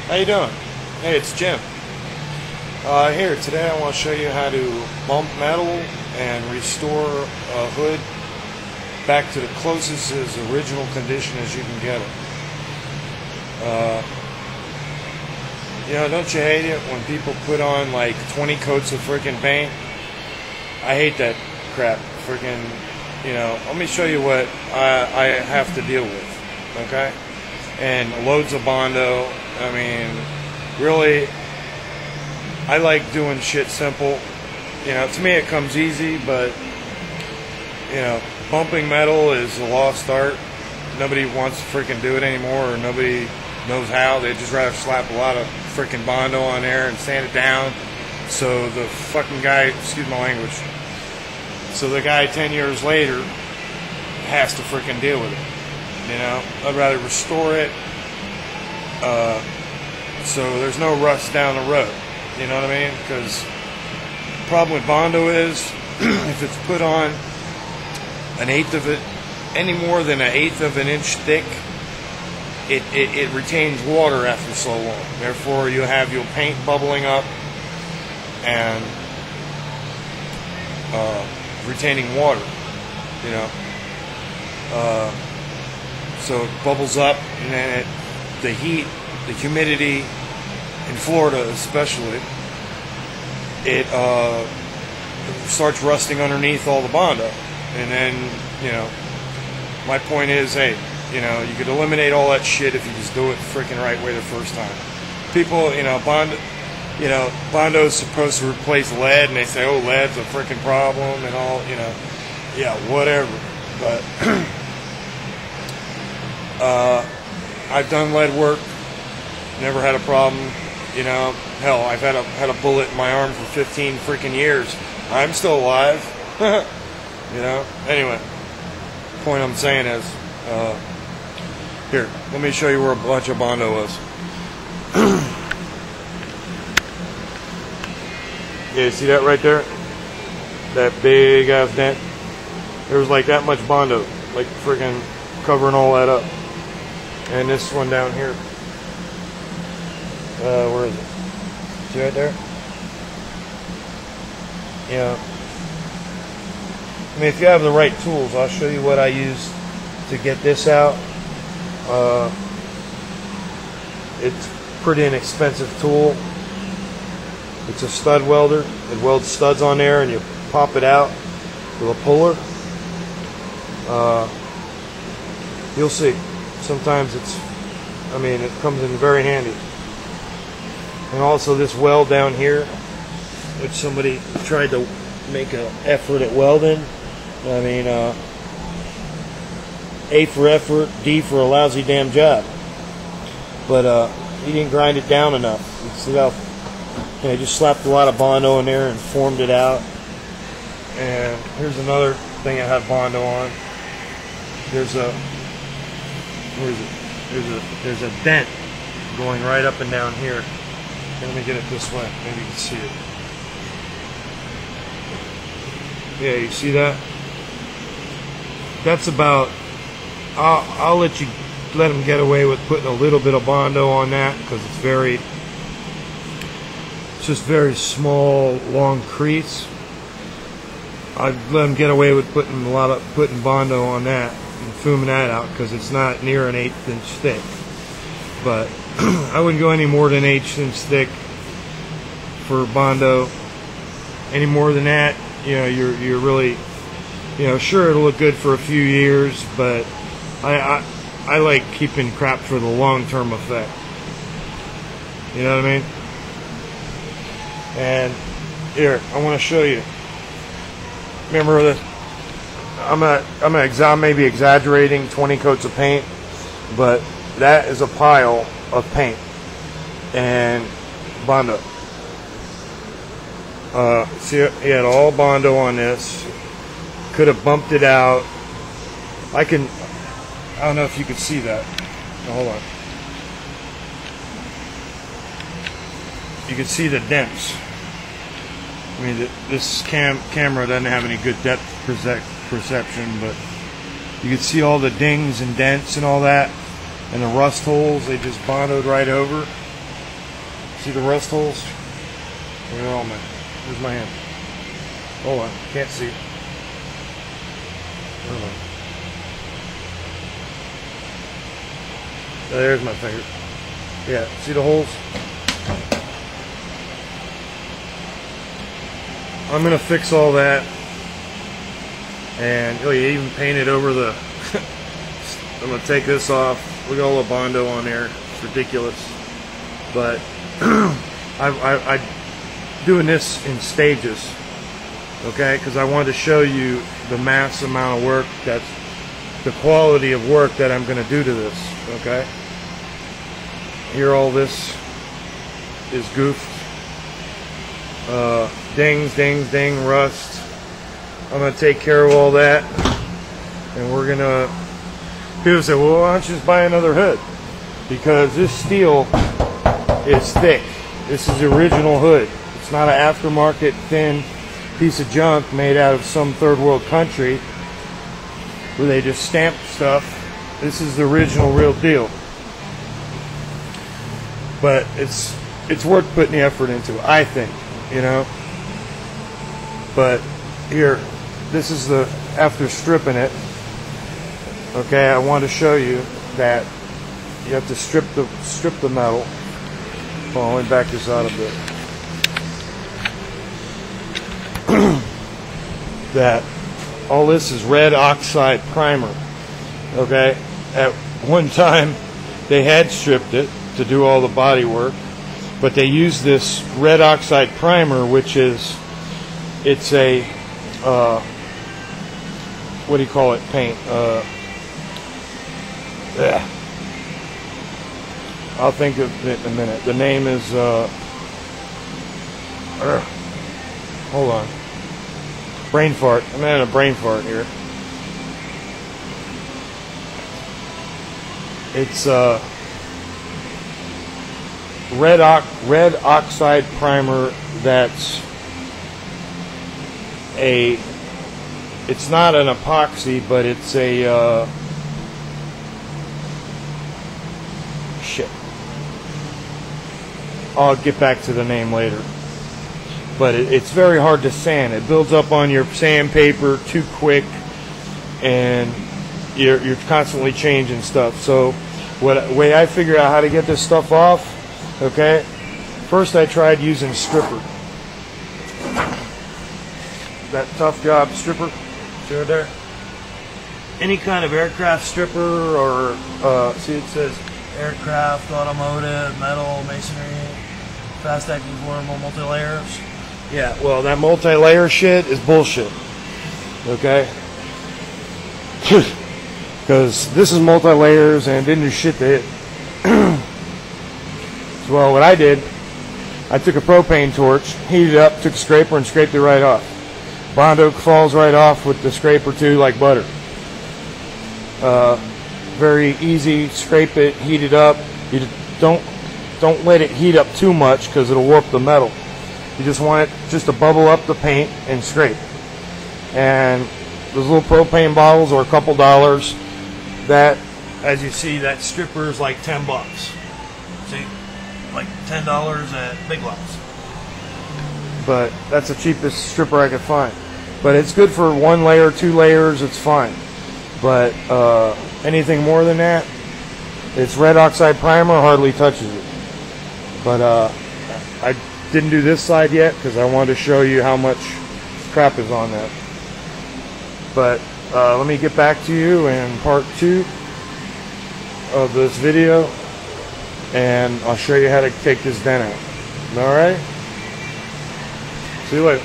How you doing? Hey, it's Jim. Here, today I want to show you how to bump metal and restore a hood back to the closest as original condition as you can get it. Don't you hate it when people put on like 20 coats of freaking paint? I hate that crap. Freaking, let me show you what I have to deal with, okay? And loads of Bondo. I mean, really, I like doing shit simple. To me it comes easy, but, bumping metal is a lost art. Nobody wants to freaking do it anymore, or nobody knows how. They just rather slap a lot of freaking Bondo on there and sand it down. So the fucking guy, excuse my language, so the guy 10 years later has to freaking deal with it. I'd rather restore it so there's no rust down the road. You know what I mean? Because the problem with Bondo is if it's put on an eighth of it, any more than an eighth of an inch thick, it retains water after so long. Therefore, you have your paint bubbling up and retaining water. So it bubbles up, and then the heat, the humidity, in Florida especially, it starts rusting underneath all the Bondo. And then, my point is, hey, you could eliminate all that shit if you just do it the freaking right way the first time. People, Bondo is supposed to replace lead, and they say, oh, lead's a freaking problem and all, yeah, whatever. But I've done lead work, never had a problem. Hell, I've had a bullet in my arm for 15 freaking years. I'm still alive. Anyway, the point I'm saying is, here, let me show you where a bunch of Bondo is. Yeah, see that right there? That big ass dent? There was like that much Bondo, like freaking covering all that up. And this one down here. Where is it? See right there? Yeah. I mean, if you have the right tools, I'll show you what I use to get this out. It's a pretty inexpensive tool. It's a stud welder. It welds studs on there, and you pop it out with a puller. You'll see. Sometimes it comes in very handy. And also this weld down here, which somebody tried to make an effort at welding. I mean, A for effort, D for a lousy damn job. But he didn't grind it down enough. You see how he just slapped a lot of Bondo in there and formed it out. And here's another thing I had Bondo on. There's a There's a dent going right up and down here. Let me get it this way. Maybe you can see it. Yeah, you see that? That's about. I'll let them get away with putting a little bit of Bondo on that because it's just very small, long crease. I'd let them get away with putting Bondo on that and fuming that out because it's not near an 1/8 inch thick. But I wouldn't go any more than 1/8 inch thick for Bondo. Any more than that, you're really, sure it'll look good for a few years, but I like keeping crap for the long-term effect. You know what I mean? And here, I want to show you. Remember this? I'm maybe exaggerating 20 coats of paint, but that is a pile of paint and Bondo. See, he had all Bondo on this. Could have bumped it out. I don't know if you could see that. Now, hold on. You can see the dents. I mean, this camera doesn't have any good depth perception, but you can see all the dings and dents and all that, and the rust holes. They just Bondoed right over. See the rust holes? Look at all my. Where's my hand? Hold on, can't see. Hold on. There's my finger. Yeah, see the holes? I'm gonna fix all that, and you even painted over the. I'm gonna take this off. Look at all the Bondo on there. It's ridiculous, but I doing this in stages, okay? Because I wanted to show you the mass amount of work, that's the quality of work that I'm gonna do to this, okay? Here, all this is goofed. Dings, ding, rust. I'm going to take care of all that, and we're going to. People say, well, why don't you just buy another hood? Because this steel is thick. This is the original hood. It's not an aftermarket thin piece of junk made out of some third world country where they just stamp stuff. This is the original real deal. But it's worth putting the effort into, I think, you know. But here, this is the after stripping it. Okay, I want to show you that you have to strip the metal. Hold on, let me back this out a bit. That all this is red oxide primer. Okay, at one time they had stripped it to do all the body work, but they use this red oxide primer, which is, it's a what do you call it, paint, I'll think of it in a minute. The name is hold on, brain fart. I'm having a brain fart here. It's red oxide primer. That's it's not an epoxy, but it's a shit. I'll get back to the name later. But it's very hard to sand. It builds up on your sandpaper too quick, and you're constantly changing stuff. So way I figure out how to get this stuff off, okay, first I tried using stripper. That Tough Job stripper, see right there? Any kind of aircraft stripper, or see, it says aircraft, automotive, metal, masonry, fast acting formable, multi-layers. Yeah, well, that multi-layer shit is bullshit, okay? Because this is multi-layers and it didn't do shit to it. So, well, what I did, I took a propane torch, heated it up, took a scraper and scraped it right off. Bondo falls right off with the scraper too, like butter. Very easy. Scrape it, heat it up. You don't let it heat up too much because it'll warp the metal. You just want it just to bubble up the paint and scrape. And those little propane bottles are a couple dollars. That, as you see, that stripper is like $10. See, like $10 at Big Lots. But that's the cheapest stripper I could find. But it's good for 1 layer, 2 layers, it's fine. But anything more than that, it's red oxide primer, hardly touches it. But I didn't do this side yet because I wanted to show you how much crap is on that. But let me get back to you in part 2 of this video, and I'll show you how to take this dent out. Alright? See you later.